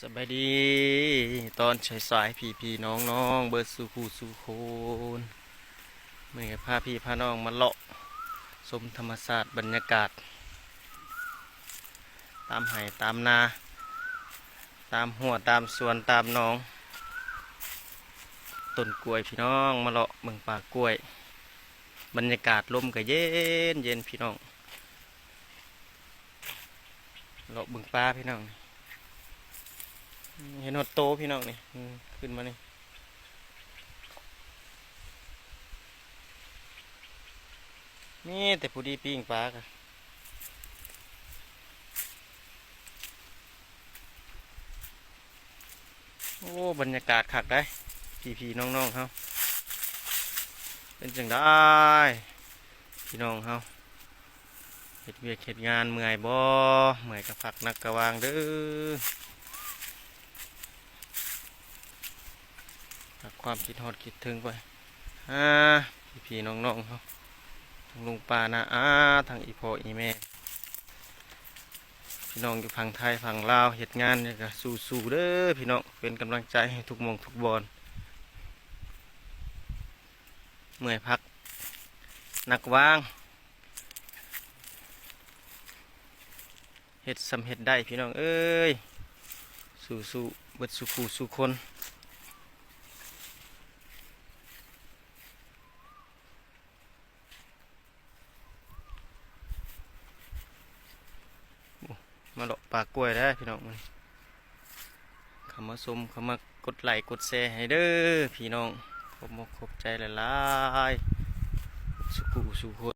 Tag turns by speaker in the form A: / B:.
A: สบายดีตอนสายพี่น้องเบิร์ดสู่คู่สู่คนเมื่อพาพี่พาน้องมาเลาะชมธรรมศาสตร์บรรยากาศตามไห่ตามนาตามหัวตามสวนตามหนองต้นกล้วยพี่น้องมาเลาะเมืองป่ากล้วยบรรยากาศลมก็เย็นพี่น้องเลาะเมืองป่าพี่น้องเห็นหดโตพี่น้องนี่ขึ้นมานี่นี่แต่ผู้ดีปิ้งปลากะโอ้บรรยากาศคักได้พี่น้องเฮาเป็นจังได้พี่น้องเฮาเฮ็ดเวียกเฮ็ดงานเมื่อยบ่เมื่อยกะพักนักกะวางเด้อพักความคิดฮอดคิดถึงไปพี่น้องเฮาทั้งลุงป้านะทั้งอีพ่ออีแม่พี่น้องอยู่ฝั่งไทยฝั่งลาวเฮ็ดงานเนี่ยก็สู้ๆเด้อพี่น้องเป็นกำลังใจให้ทุกหม่องทุกบอนเมื่อยพักนักวางเฮ็ดสำเฮ็ดได้พี่น้องเอ้ยสู้เบิดสู้คู่สู้คนมาเลาะป่ากล้วยได้พี่น้องมันเข้ามาชมเข้ามากดไลค์กดแชร์ให้เด้อพี่น้องขอบคุณใจหลายๆสู้คู่สู้คน